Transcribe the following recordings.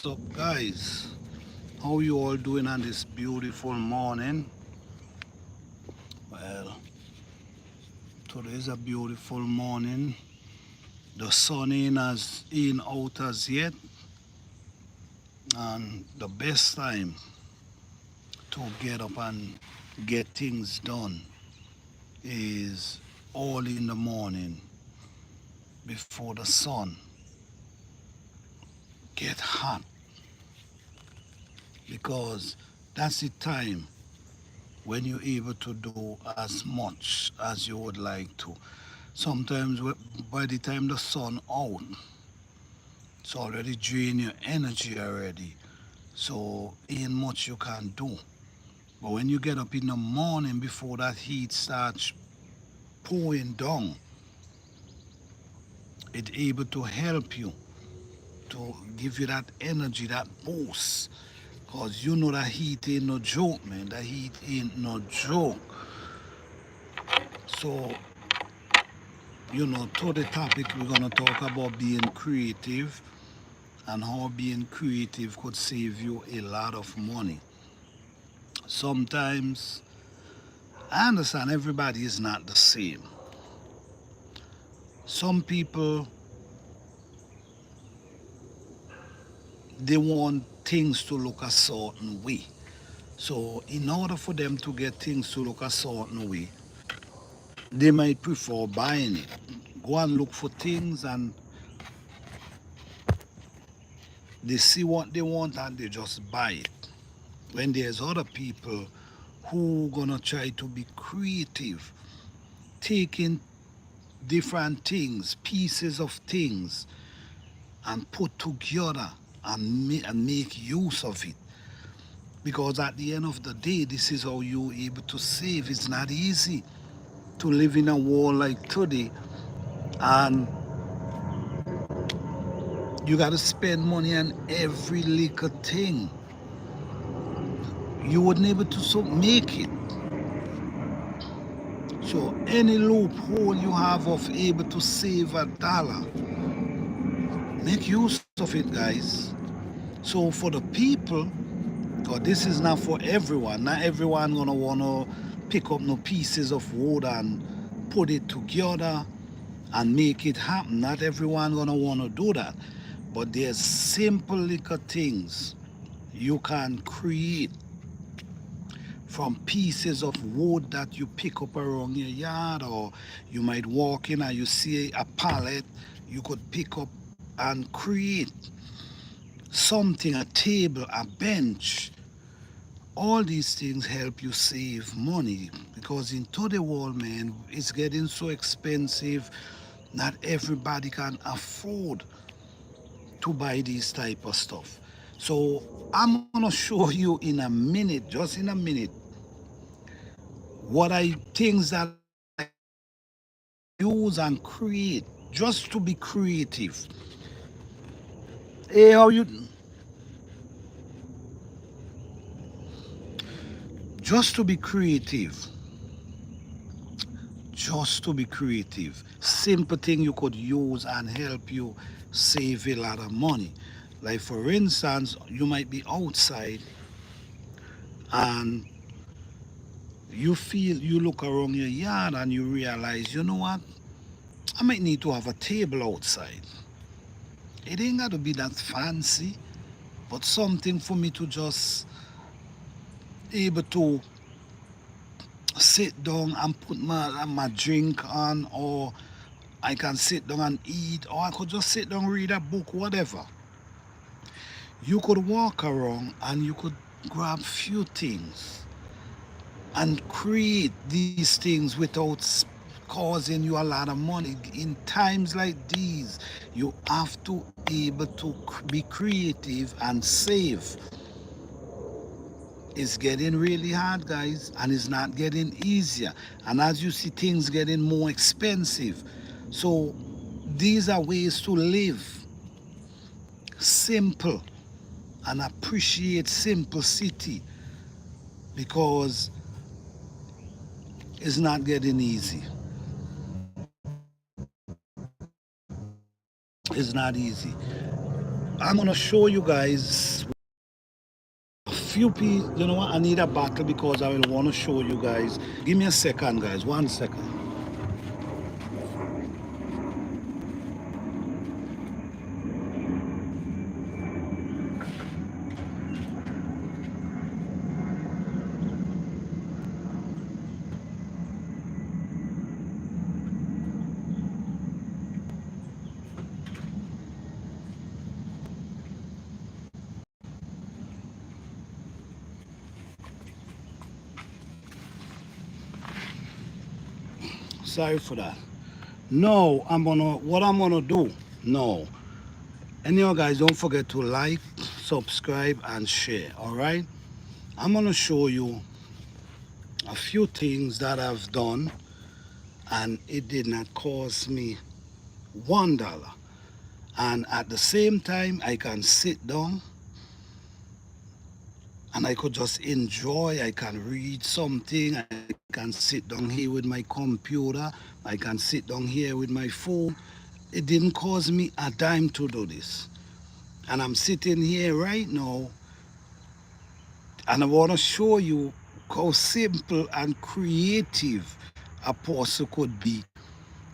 up, guys? How you all doing on this beautiful morning? Well, today is a beautiful morning. The sun ain't as in out as yet, and the best time to get up and get things done is early in the morning before the sun get hot, because that's the time when you're able to do as much as you would like to. Sometimes by the time the sun out, it's already drain your energy already. So ain't much you can do. But when you get up in the morning before that heat starts pouring down, it's able to help you to give you that energy, that boost. Cause you know that heat ain't no joke, man. That heat ain't no joke. So, to the topic we're gonna talk about being creative and how being creative could save you a lot of money. Sometimes I understand everybody is not the same. Some people, they want things to look a certain way. So in order for them to get things to look a certain way, they might prefer buying it. Go and look for things and they see what they want and they just buy it. When there's other people who gonna try to be creative, taking different things, pieces of things, and put together and make use of it. Because at the end of the day, this is how you're able to save. It's not easy to live in a world like today, and you got to spend money on every little thing. You wouldn't able to make it. So any loophole you have of able to save a dollar, make use of it, guys. So for the people, because this is not for everyone. Not everyone gonna wanna pick up no pieces of wood and put it together and make it happen. Not everyone gonna wanna do that. But there's simple little things you can create from pieces of wood that you pick up around your yard, or you might walk in and you see a pallet you could pick up and create something, a table, a bench. All these things help you save money, because in today's world, man, it's getting so expensive. Not everybody can afford to buy these type of stuff. So I'm gonna show you in a minute, just in a minute, what I things that I use and create just to be creative. Hey, how you? Just to be creative. Just to be creative. Simple thing you could use and help you save a lot of money. Like for instance, you might be outside and you look around your yard and you realize, you know what? I might need to have a table outside. It ain't got to be that fancy, but something for me to just able to sit down and put my drink on, or I can sit down and eat, or I could just sit down and read a book, whatever. You could walk around and you could grab few things and create these things without causing you a lot of money. In times like these, you have to able to be creative and save. It's getting really hard, guys, and it's not getting easier. And as you see, things getting more expensive. So these are ways to live simple and appreciate simplicity, because it's not getting easy. It's not easy. I'm gonna show you guys a few pieces. You know what? I need a bottle because I will want to show you guys. Give me a second, guys. 1 second. Sorry for that. No, what I'm gonna do. No. And you guys don't forget to like, subscribe, and share. Alright? I'm gonna show you a few things that I've done and it did not cost me $1. And at the same time I can sit down and I could just enjoy. I can read something. I can sit down here with my computer. I can sit down here with my phone. It didn't cost me a dime to do this. And I'm sitting here right now and I want to show you how simple and creative a person could be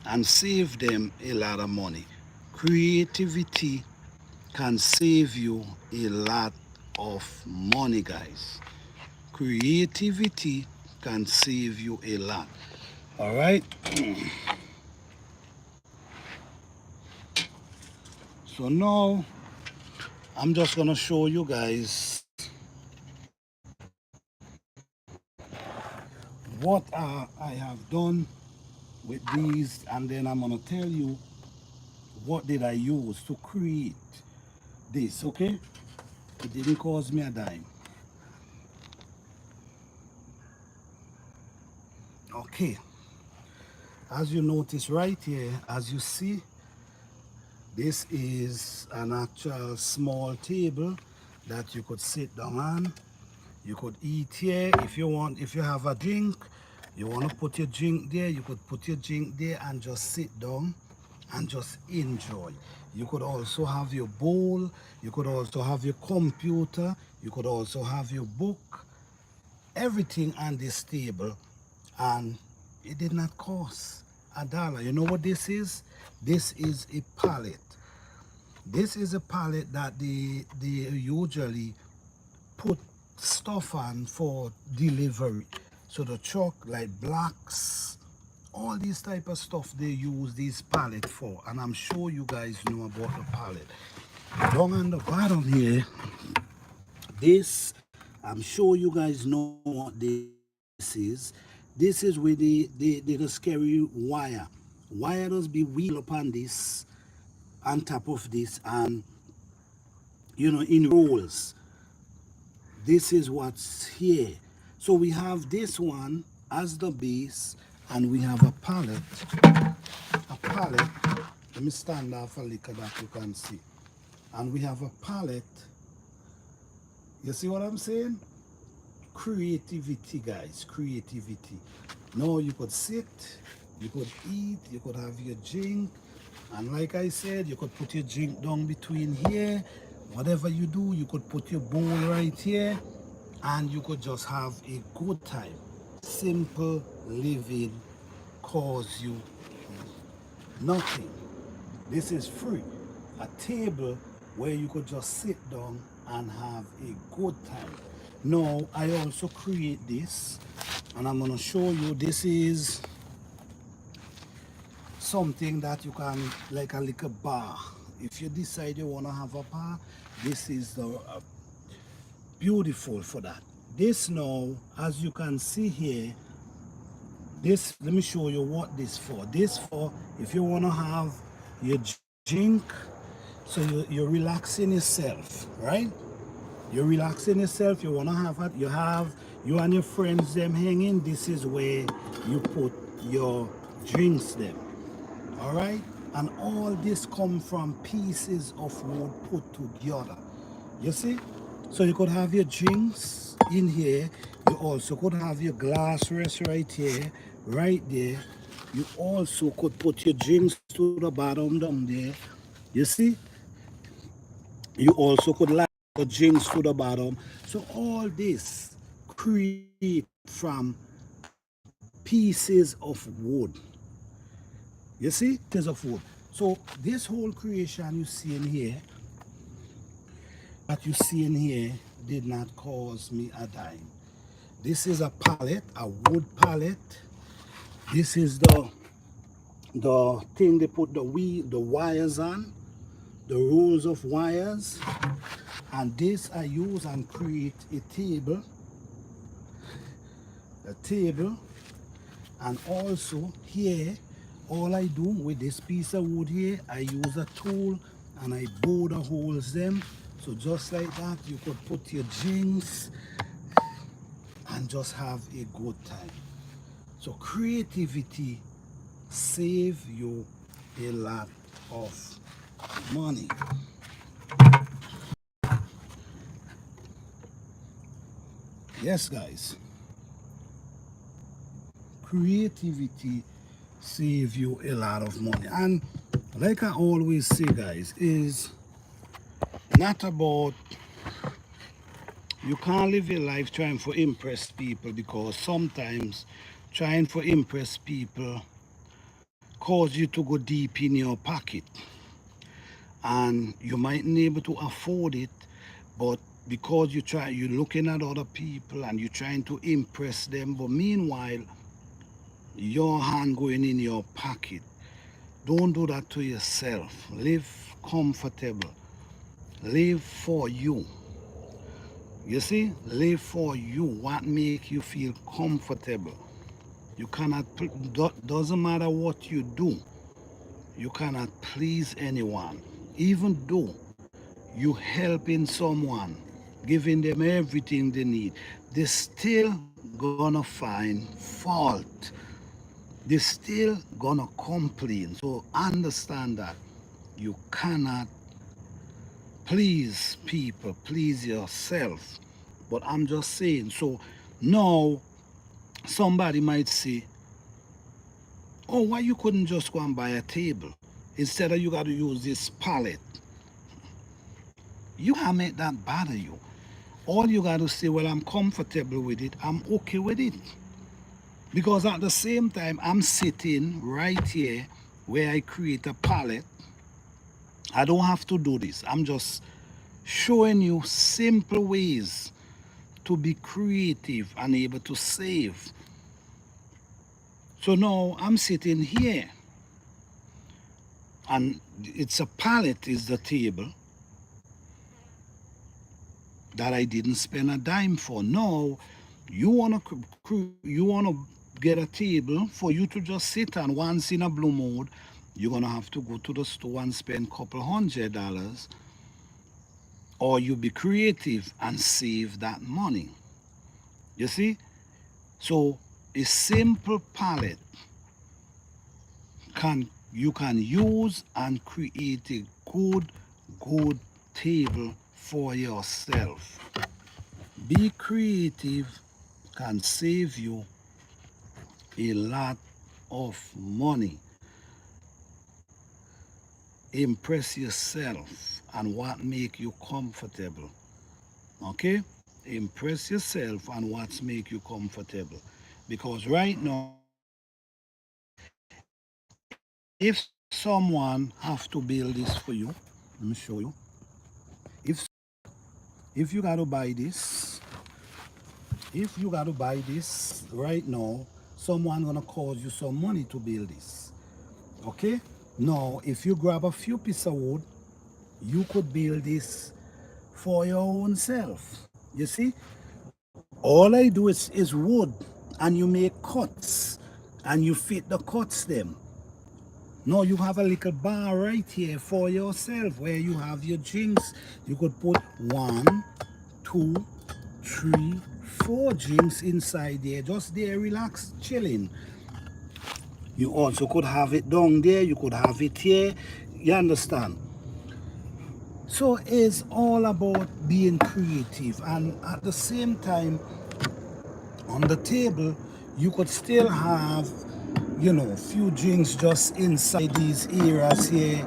and save them a lot of money. Creativity can save you a lot of money, guys. Creativity can save you a lot. All right. So now I'm just gonna show you guys what I have done with these, and then I'm gonna tell you what did I use to create this. Okay, it didn't cost me a dime. Okay, as you notice right here, as you see, this is an actual small table that you could sit down on. You could eat here if you want. If you have a drink, you want to put your drink there, you could put your drink there and just sit down and just enjoy. You could also have your bowl, you could also have your computer, you could also have your book, everything on this table, and it did not cost $1. You know what this is? This is a pallet. This is a pallet that they usually put stuff on for delivery. So the truck like blocks, all these type of stuff they use these pallet for. And I'm sure you guys know about the pallet. Down on the bottom here, this, I'm sure you guys know what this is. This is where the scary wire. Wire does be wheel upon this, on top of this, and in rolls. This is what's here. So we have this one as the base, and we have a pallet. A pallet. Let me stand off a little that you can see. And we have a pallet. You see what I'm saying? Creativity, guys. Creativity. Now you could sit, you could eat, you could have your drink. And like I said, you could put your drink down between here. Whatever you do, you could put your bowl right here. And you could just have a good time. Simple living costs you nothing. This is free. A table where you could just sit down and have a good time. Now, I also create this, and I'm gonna show you. This is something that you can, like a little bar. If you decide you wanna have a bar, this is the beautiful for that. This now, as you can see here, this, let me show you what this for. This for if you want to have your drink, so you're relaxing yourself, right? You're relaxing yourself, you want to have it, you and your friends them hanging, this is where you put your drinks them, all right? And all this come from pieces of wood put together. You see? So you could have your drinks in here. You also could have your glass rest right here, right there. You also could put your drinks to the bottom down there. You see? You also could line the jinx to the bottom. So all this create from pieces of wood. You see? Pieces of wood. So this whole creation you see in here, that you see in here, did not cost me a dime. This is a pallet, a wood pallet. This is the thing they put the wires on, the rolls of wires. And this I use and create a table, and also here, all I do with this piece of wood here, I use a tool and I bore the holes them. So just like that, you could put your jeans and just have a good time. So creativity save you a lot of money. Yes, guys. Creativity save you a lot of money. And like I always say, guys, is not about, you can't live your life trying to impress people, because sometimes trying to impress people cause you to go deep in your pocket, and you might not be able to afford it, but because you're looking at other people and you're trying to impress them, but meanwhile your hand going in your pocket. Don't do that to yourself. Live comfortable. Live for you. You see, live for you. What make you feel comfortable? You cannot, doesn't matter what you do, you cannot please anyone. Even though you helping someone, giving them everything they need, they still gonna find fault. They still gonna complain. So understand that you cannot please people, please yourself. But I'm just saying, so now somebody might say, oh, why you couldn't just go and buy a table? Instead of you got to use this pallet. You can't make that bother you. All you got to say, well, I'm comfortable with it. I'm okay with it. Because at the same time, I'm sitting right here where I create a pallet. I don't have to do this. I'm just showing you simple ways to be creative and able to save. So now I'm sitting here, and it's a pallet is the table that I didn't spend a dime for. Now you wanna get a table for you to just sit on. Once in a blue mood, you're gonna have to go to the store and spend a couple $100, or you be creative and save that money. You see? So a simple palette you can use and create a good table for yourself. Be creative can save you a lot of money. Impress yourself and what make you comfortable. Okay? Impress yourself and what make you comfortable. Because right now, if someone have to build this for you, let me show you. If if you got to buy this, if you got to buy this right now, someone gonna cost you some money to build this. Okay? Now, if you grab a few pieces of wood, you could build this for your own self. You see? All I do is wood, and you make cuts and you fit the cuts them. Now you have a little bar right here for yourself where you have your drinks. You could put 1, 2, 3, 4 drinks inside there, just there, relax, chilling. You also could have it down there, you could have it here, you understand? So it's all about being creative, and at the same time, on the table, you could still have, a few drinks just inside these areas here.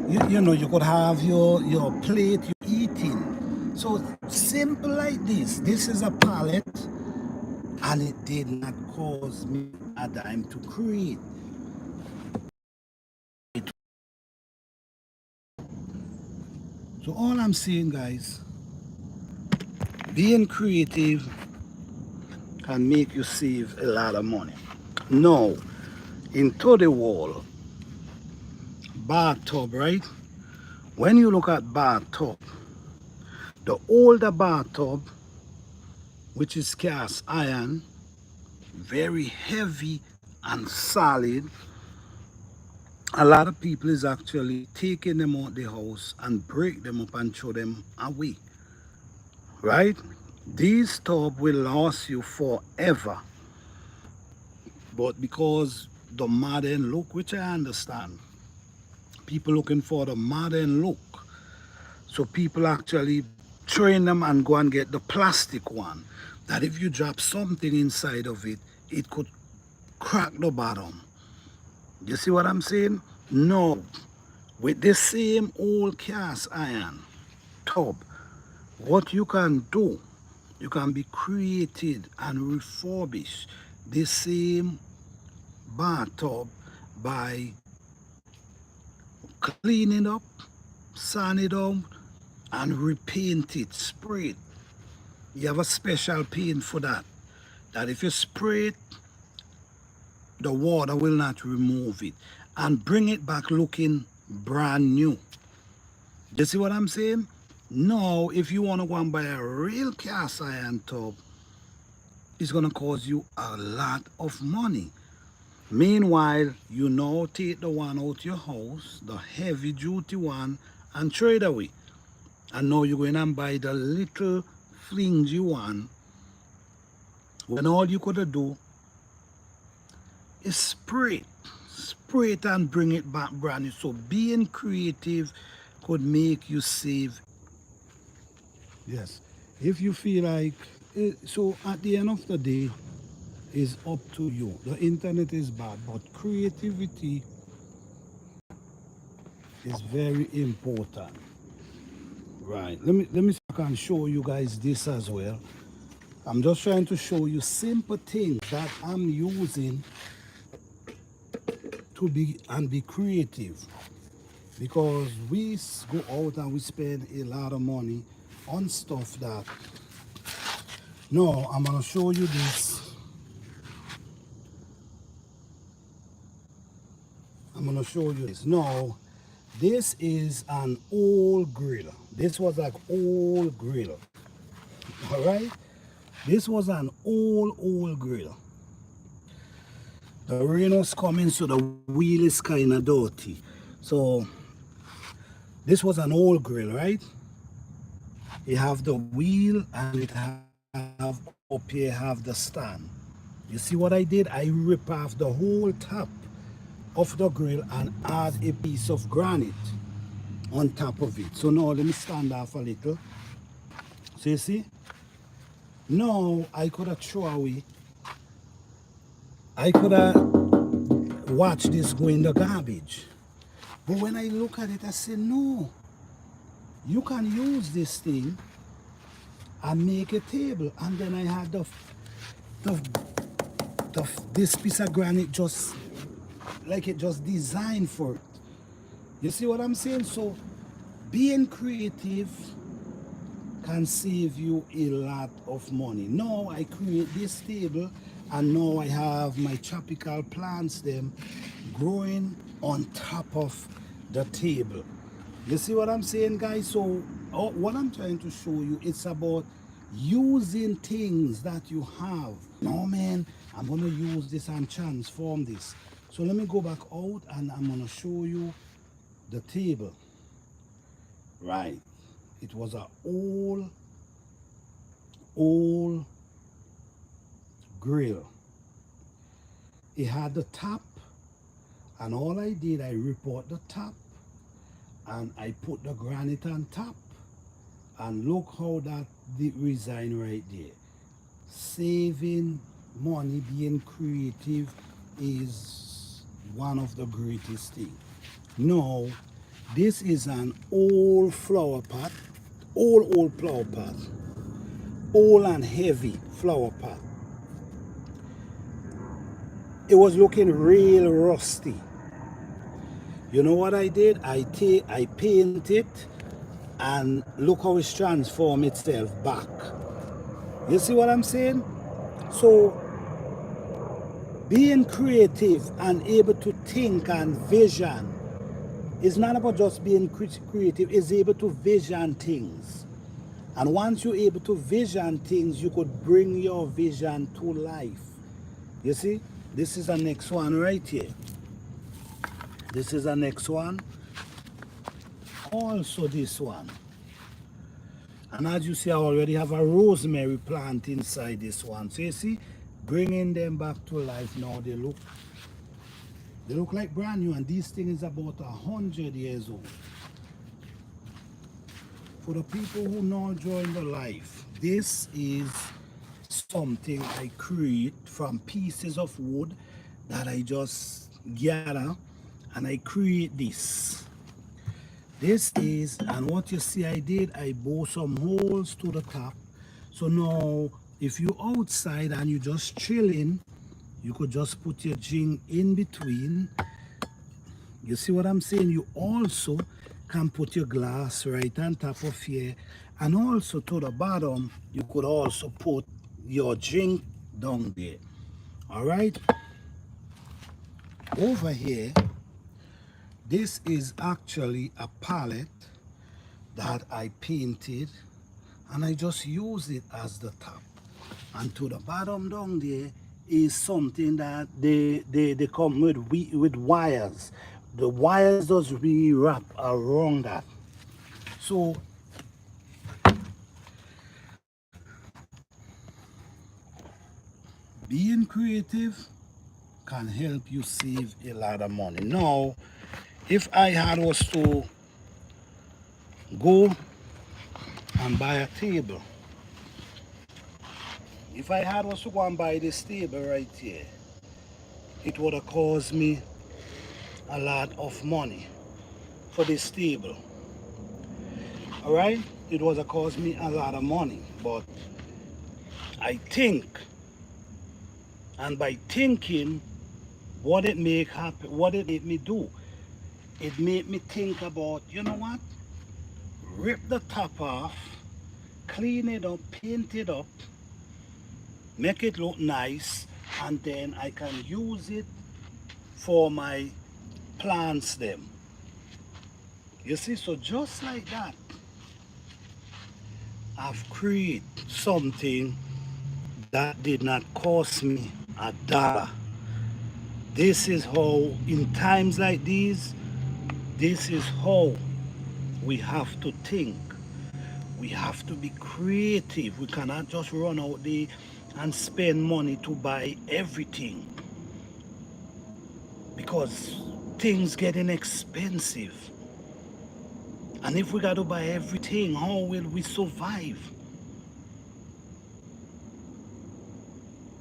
You could have your plate, you So simple like this. This is a palette, and it did not cause me a dime to create. So all I'm saying, guys, being creative can make you save a lot of money. Now, into the wall, bathtub, right? When you look at bathtub, the older bathtub, which is cast iron, very heavy and solid, a lot of people is actually taking them out the house and break them up and throw them away, right? These tub will last you forever, but because the modern look, which I understand, people looking for the modern look, so people actually train them and go and get the plastic one, that if you drop something inside of it, it could crack the bottom. You see what I'm saying? No, with the same old cast iron tub, what you can do, you can be created and refurbish the same bathtub by cleaning up, sand it out, and repaint it, spray it. You have a special paint for that. That if you spray it, the water will not remove it and bring it back looking brand new. You see what I'm saying? Now, if you want to go and buy a real cast iron tub, it's going to cost you a lot of money. Meanwhile, you now take the one out your house, the heavy duty one, and throw it away. And now you're going and buy the little flingy one, when all you could do is spray it and bring it back brand new. So being creative could make you save. Yes, if you feel like so at the end of the day, is up to you. The internet is bad, but creativity is very important. Right, let me see if I can show you guys this as well. I'm just trying to show you simple things that I'm using to be creative, because we go out and we spend a lot of money on stuff that. No, I'm gonna show you this. I'm gonna show you this. No, this is an old grill. This was like old grill. All right, this was an old grill. The rain was coming, so the wheel is kind of dirty. So this was an old grill, right? You have the wheel and it have up here have the stand. You see what I did? I rip off the whole top of the grill and add a piece of granite on top of it. So now let me stand off a little. So you see? Now I could have thrown away. I could have watched this go in the garbage. But when I look at it, I say, no, you can use this thing and make a table. And then I had this piece of granite just like it just designed for it. You see what I'm saying? So being creative can save you a lot of money. Now I create this table, and now I have my tropical plants them growing on top of the table. You see what I'm saying, guys? So what I'm trying to show you, it's about using things that you have. No, man, I'm gonna use this and transform this. So let me go back out and I'm gonna show you the table. Right, it was a old grill. It had the top, and all I did, I rip out the top and I put the granite on top, and look how that did resign right there. Saving money, being creative is one of the greatest things. Now, this is an old flower pot, old flower pot, old and heavy flower pot. It was looking real rusty. You know what I did? I paint it, and look how it's transformed itself back. You see what I'm saying? So being creative and able to think and vision is not about just being creative, it's able to vision things. And once you're able to vision things, you could bring your vision to life. You see? This is the next one right here. This is the next one. Also this one. And as you see, I already have a rosemary plant inside this one. So you see, bringing them back to life now, they look like brand new, and this thing is about 100 years old. For the people who now join the life, this is something I create from pieces of wood that I just gather, and I create this. This is, and what you see I did, I bore some holes to the top. So now, if you're outside and you're just chilling, you could just put your jing in between. You see what I'm saying? You also can put your glass right on top of here. And also to the bottom, you could also put your drink down there. All right? Over here, this is actually a palette that I painted, and I just use it as the top. And to the bottom down there is something that they come with wires. The wires does really wrap around that. So being creative can help you save a lot of money. Now, if I had was to go and buy a table, if I had was to go and buy this table right here, it would have cost me a lot of money for this table. All right, it would have cost me a lot of money, but I think, and by thinking, what it make happen, what it made me do, it made me think about, you know what, rip the top off, clean it up, paint it up, make it look nice, and then I can use it for my plants them. You see, so just like that, I've created something that did not cost me $1. This is how, in times like these, this is how we have to think. We have to be creative. We cannot just run out there and spend money to buy everything, because things getting expensive. And if we got to buy everything, how will we survive?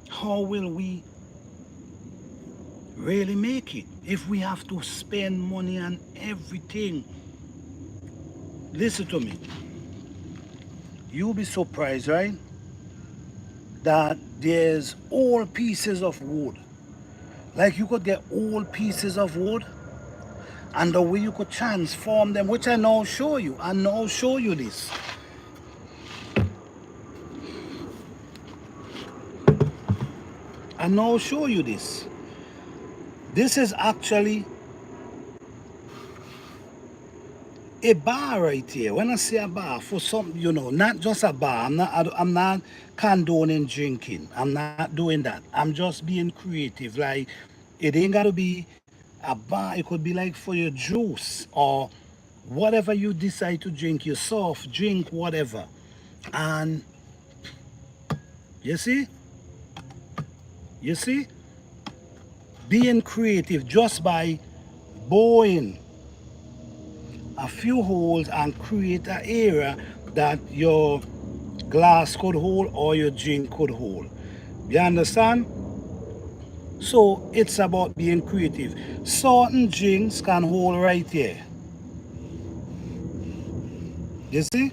How will we really make it if we have to spend money on everything? Listen to me. You'll be surprised, right? That there's old pieces of wood. Like you could get old pieces of wood, and the way you could transform them, which I now show you. I now show you this. I now show you this. This is actually a bar right here. When I say a bar, for some, you know, not just a bar. I'm not condoning drinking. I'm not doing that. I'm just being creative. Like, it ain't gotta be a bar. It could be like for your juice or whatever you decide to drink, your soft drink, whatever. And you see, being creative just by boring a few holes and create an area that your glass could hold or your drink could hold. You understand? So it's about being creative. Certain drinks can hold right here. You see?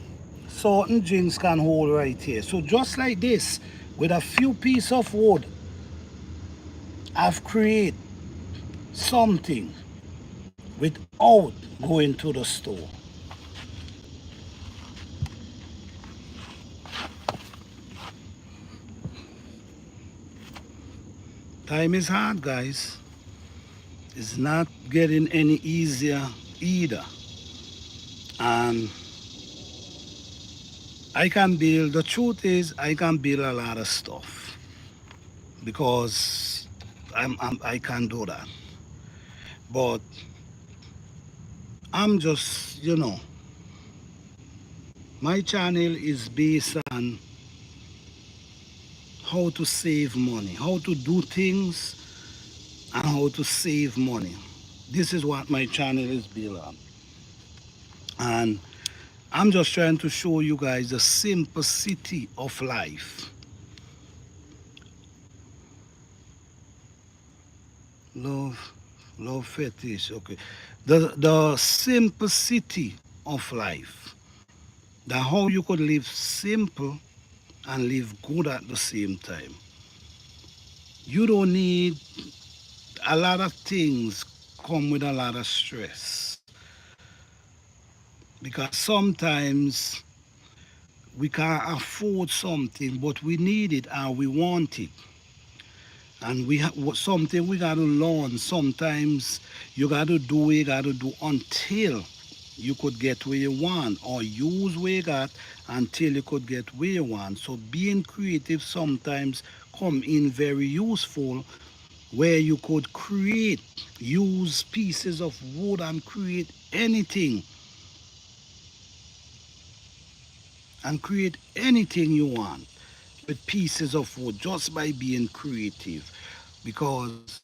certain drinks can hold right here. So just like this, with a few pieces of wood, I've created something without going to the store. Time is hard, guys. It's not getting any easier either. And I can build, the truth is, I can build a lot of stuff because I can do that. But I'm just, my channel is based on how to save money, how to do things, and how to save money. This is what my channel is built on. And I'm just trying to show you guys the simplicity of life. Love, love fetish, okay. The simplicity of life. That how you could live simple and live good at the same time. You don't need a lot of things come with a lot of stress. Because sometimes we can't afford something, but we need it and we want it. And something we gotta learn. Sometimes you gotta do what you gotta do until you could get where you want, or use what you got until you could get where you want. So being creative sometimes come in very useful, where you could create, use pieces of wood and create anything, and create anything you want with pieces of wood just by being creative. Because,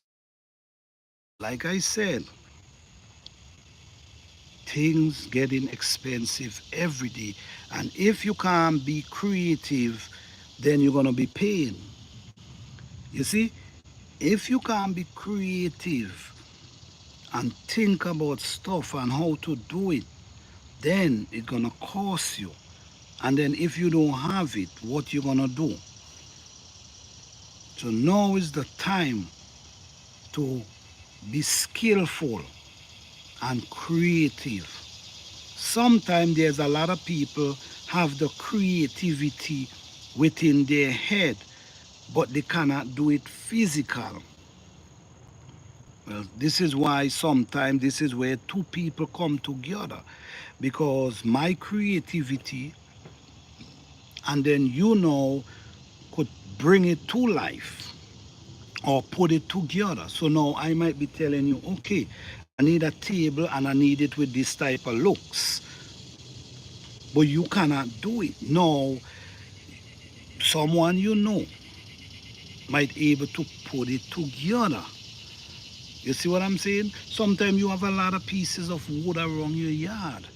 like I said, things getting expensive every day. And if you can't be creative, then you're gonna be paying. You see, if you can't be creative and think about stuff and how to do it, then it's gonna cost you. And then if you don't have it, what you gonna do? So now is the time to be skillful and creative. Sometimes there's a lot of people have the creativity within their head, but they cannot do it physical. Well, this is why sometimes this is where two people come together, because my creativity and then could bring it to life or put it together. So now I might be telling you, okay, I need a table and I need it with this type of looks. But you cannot do it. No, someone might able to put it together. You see what I'm saying? Sometimes you have a lot of pieces of wood around your yard.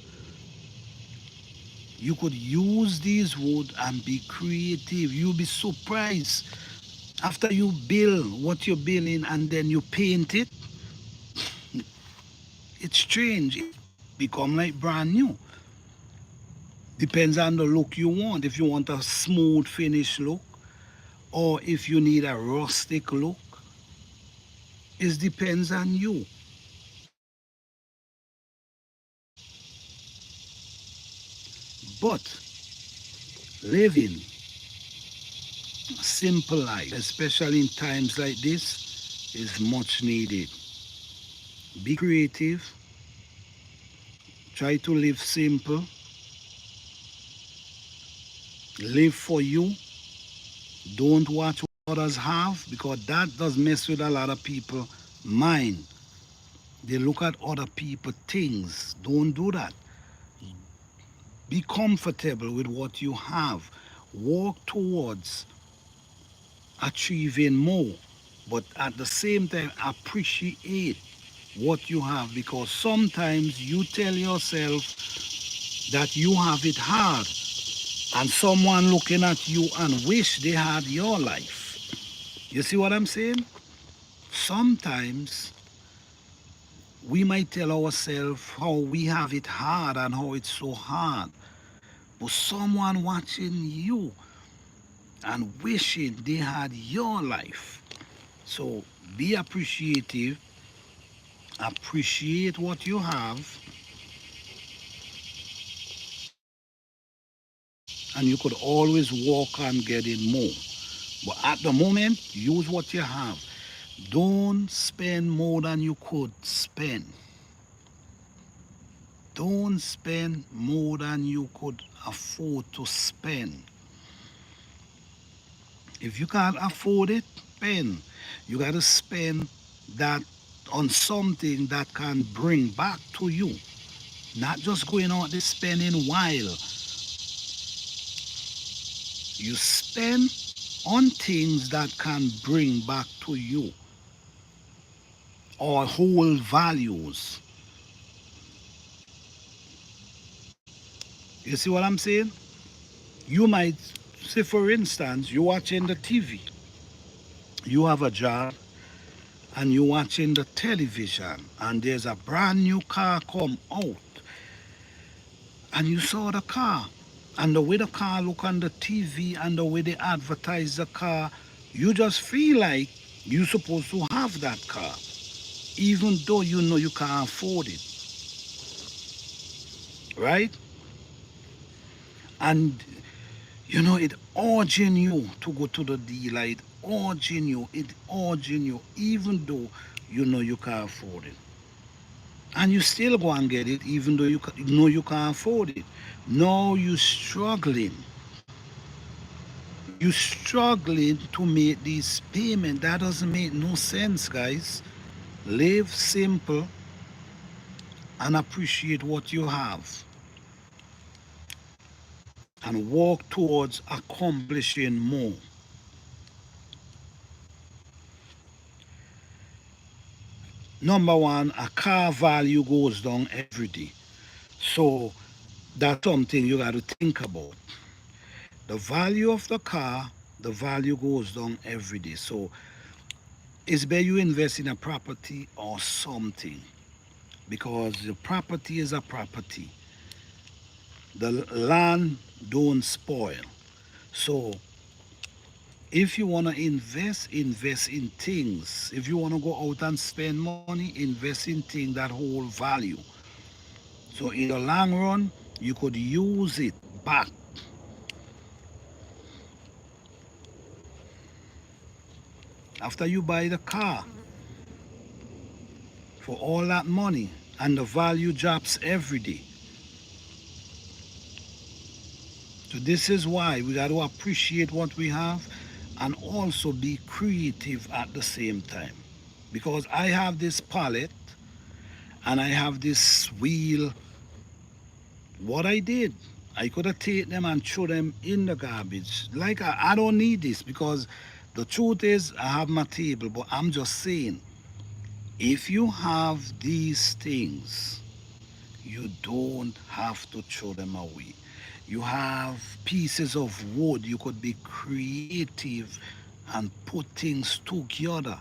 You could use these wood and be creative. You'll be surprised. After you build what you're building and then you paint it, it's strange. It become like brand new. Depends on the look you want. If you want a smooth finish look, or if you need a rustic look, it depends on you. But living a simple life, especially in times like this, is much needed. Be creative, try to live simple, live for you. Don't watch what others have, because that does mess with a lot of people mind. They look at other people things. Don't do that. Be comfortable with what you have. Walk towards achieving more, but at the same time appreciate what you have, because sometimes you tell yourself that you have it hard and someone looking at you and wish they had your life. You see what I'm saying? Sometimes we might tell ourselves how we have it hard and how it's so hard, but someone watching you and wishing they had your life. So be appreciative, appreciate what you have, and you could always walk on getting more. But at the moment, use what you have. Don't spend more than you could spend. Don't spend more than you could afford to spend. If you can't afford it, spend. You got to spend that on something that can bring back to you. Not just going out there spending while. You spend on things that can bring back to you or hold values. You see what I'm saying? You might say, for instance, you're watching the TV, you have a job, and you're watching the television, and there's a brand new car come out, and you saw the car, and the way the car look on the TV and the way they advertise the car, you just feel like you're supposed to have that car, even though you know you can't afford it, right? And you know, it urging you to go to the dealer, it urging you, even though you know you can't afford it. And you still go and get it, even though know you can't afford it. Now you're struggling. You're struggling to make this payment. That doesn't make no sense, guys. Live simple and appreciate what you have and work towards accomplishing more. Number one, a car value goes down every day. So that's something you got to think about. The value of the car, the value goes down every day. So it's better you invest in a property or something because the property is a property. The land don't spoil. So if you want to invest, invest in things. If you want to go out and spend money, invest in things that hold value. So in the long run, you could use it back. After you buy the car for all that money and the value drops every day. So this is why we got to appreciate what we have and also be creative at the same time. Because I have this palette and I have this wheel. What I did, I could have taken them and throw them in the garbage. Like I don't need this because the truth is I have my table, but I'm just saying if you have these things, you don't have to throw them away. You have pieces of wood, you could be creative and put things together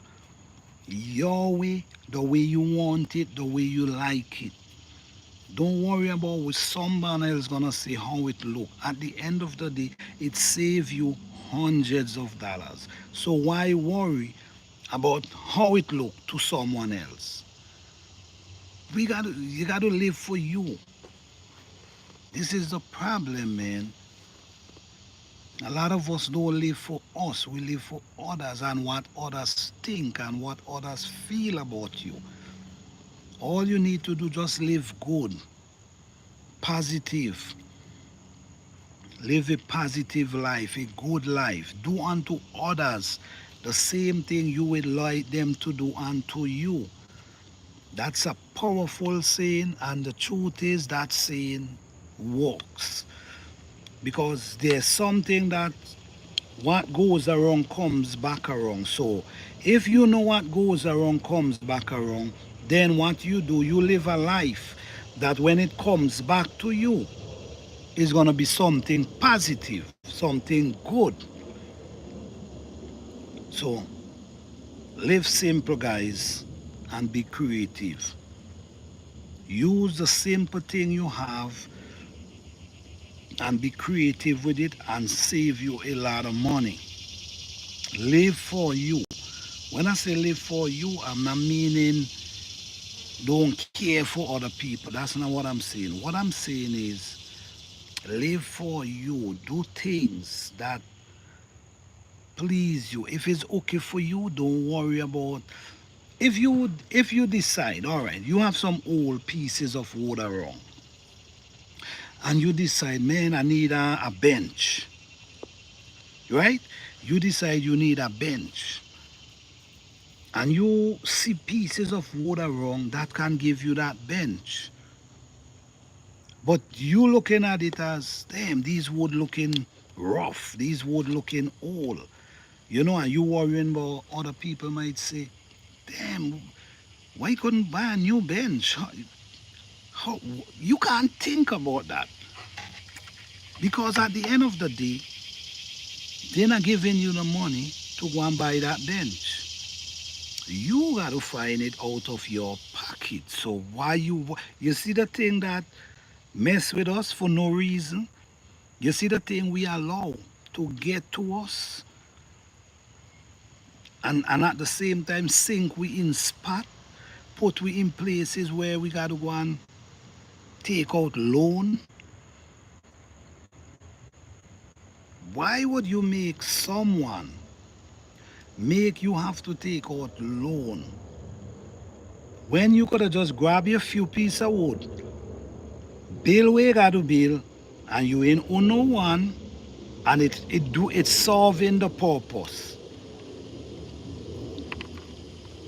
your way, the way you want it, the way you like it. Don't worry about what someone else gonna say how it look. At the end of the day, it save you hundreds of dollars. So why worry about how it look to someone else? You gotta live for you. This is the problem, man. A lot of us don't live for us. We live for others and what others think and what others feel about you. All you need to do just live good, positive. Live a positive life, a good life. Do unto others the same thing you would like them to do unto you. That's a powerful saying, and the truth is that saying works. Because there's something that what goes around comes back around. So if you know what goes around comes back around, then what you do, you live a life that when it comes back to you, is going to be something positive, something good. So live simple, guys, and be creative. Use the simple thing you have and be creative with it and save you a lot of money. Live for you. When I say live for you, I'm not meaning don't care for other people. That's not what I'm saying. What I'm saying is live for you. Do things that please you. If it's okay for you, don't worry about. If you decide, all right, you have some old pieces of wood around, and you decide, man, I need a bench, right? You decide you need a bench, and you see pieces of wood around that can give you that bench. But you looking at it as, damn, these wood looking rough, these wood looking old, and you worrying about other people might say, damn, why couldn't buy a new bench? How, you can't think about that because at the end of the day, they're not giving you the money to go and buy that bench. You got to find it out of your pocket. So why you see the thing that mess with us for no reason? You see the thing we allow to get to us, and at the same time sink we in spot, put we in places where we got to go and take out loan. Why would you make someone make you have to take out loan when you could have just grab your few pieces of wood, build where you got to build, and you ain't own no one, and it's solving the purpose.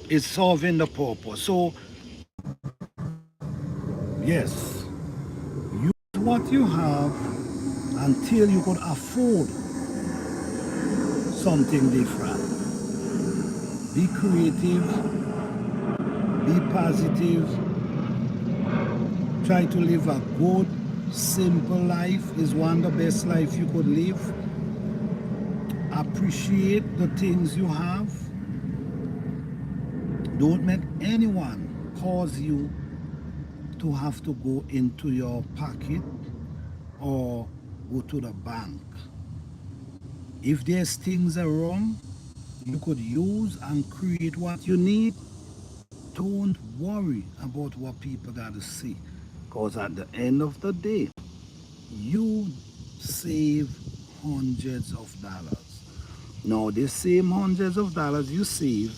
It's solving the purpose. So yes, use what you have until you could afford something different. Be creative, be positive, try to live a good, simple life is one of the best life you could live. Appreciate the things you have. Don't let anyone cause you to have to go into your pocket or go to the bank. If there's things around you could use and create what you need, don't worry about what people got to say. Because at the end of the day, you save hundreds of dollars. Now, this same hundreds of dollars you save,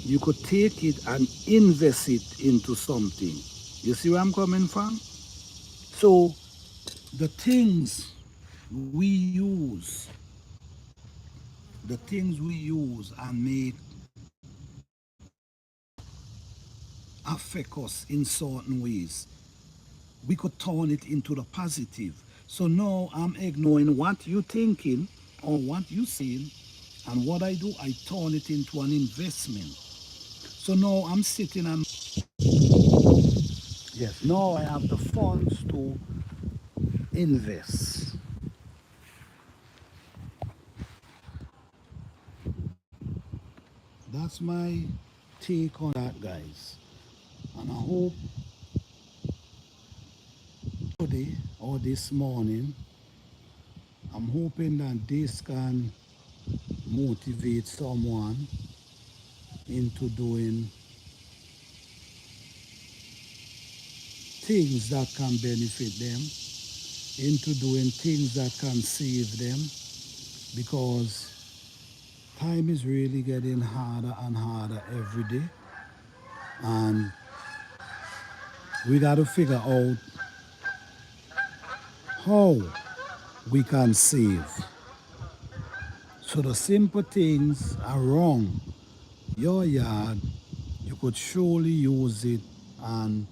you could take it and invest it into something. You see where I'm coming from? So, the things we use, and make affect us in certain ways, we could turn it into the positive. So now I'm ignoring what you're thinking or what you're saying, and what I do, I turn it into an investment. So now I'm sitting and yes, now I have the funds to invest. That's my take on that, guys. And I hope today or this morning, I'm hoping that this can motivate someone into doing things that can benefit them, into doing things that can save them, because time is really getting harder and harder every day, and we got to figure out how we can save. So the simple things around your yard, you could surely use it and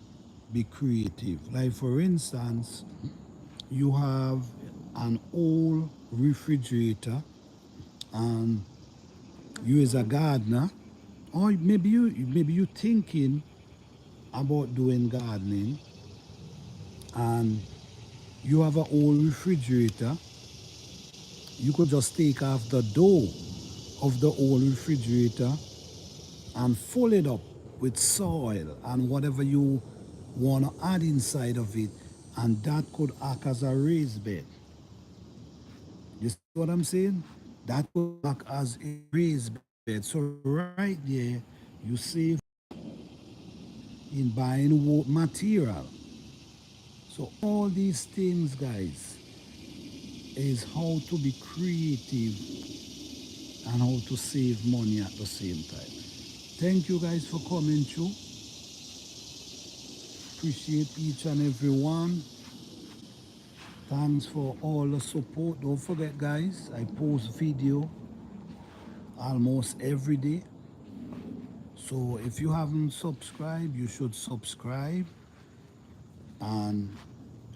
be creative. Like for instance, you have an old refrigerator and you as a gardener, or maybe you thinking about doing gardening, and you have an old refrigerator. You could just take off the door of the old refrigerator and fill it up with soil and whatever you want to add inside of it, and that could act as a raised bed. what I'm saying? That will act as a raised bed. So right there, you save in buying material. So all these things, guys, is how to be creative and how to save money at the same time. Thank you guys for coming through. Appreciate each and every one. Thanks for all the support. Don't forget, guys, I post video almost every day. So if you haven't subscribed, you should subscribe and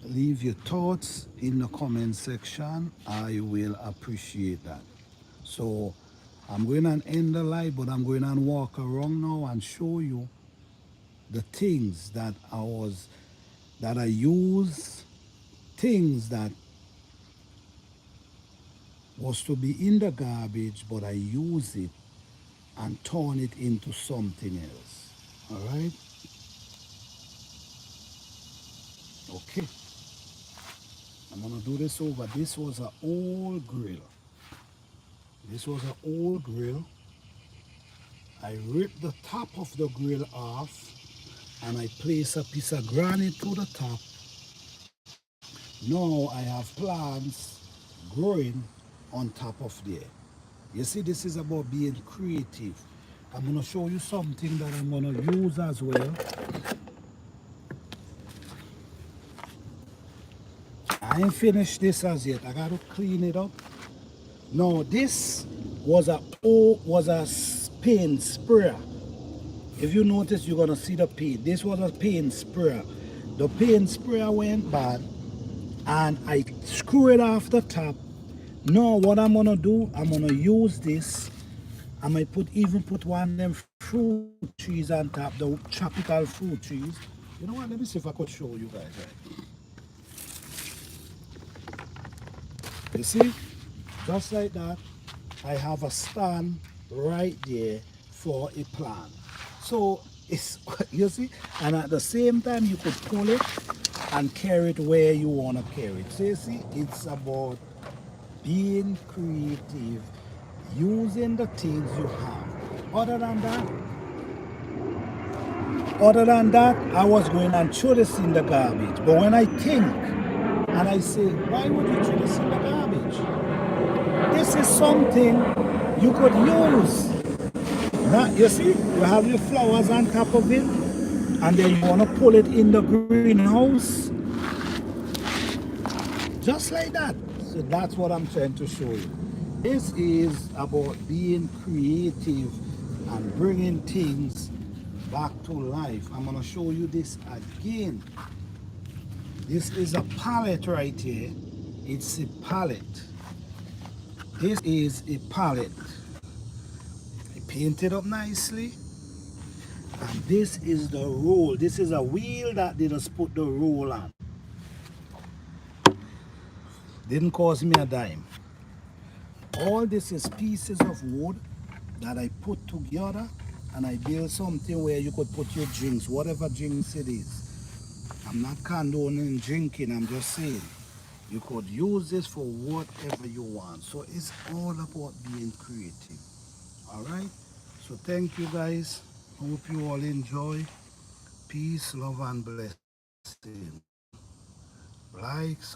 leave your thoughts in the comment section. I will appreciate that. So I'm going to end the live, but I'm going to walk around now and show you the things that I use, things that was to be in the garbage, but I use it and turn it into something else. All right? Okay. I'm gonna do this over. This was an old grill. This was an old grill. I ripped the top of the grill off and I place a piece of granite to the top. Now I have plants growing on top of there. You see, this is about being creative. I'm gonna show you something that I'm gonna use as well. I ain't finished this as yet. I gotta clean it up. Now this was a paint sprayer. If you notice, you're gonna see the paint. This was a paint sprayer. The paint sprayer went bad, and I screw it off the top. Now what I'm gonna do, I'm gonna use this. I might even put one of them fruit trees on top, the tropical fruit trees. You know what? Let me see if I could show you guys. Right? You see, just like that, I have a stand right there for a plant. So it's you see, and at the same time you could pull it and carry it where you want to carry it. So you see, it's about being creative, using the things you have. Other than that, I was going and throw this in the garbage. But when I think and I say, why would you throw this in the garbage? This is something you could use. Now, you see, you have your flowers on top of it, and then you want to pull it in the greenhouse, just like that. So that's what I'm trying to show you. This is about being creative and bringing things back to life. I'm going to show you this again. This is a palette right here. It's a palette. This is a palette. I paint it up nicely. And this is the roll. This is a wheel that they just put the roll on. Didn't cost me a dime. All this is pieces of wood that I put together, and I build something where you could put your drinks, whatever drinks it is. I'm not condoning drinking, I'm just saying you could use this for whatever you want. So it's all about being creative. All right? So thank you guys. Hope you all enjoy. Peace, love, and blessing. Like, subscribe.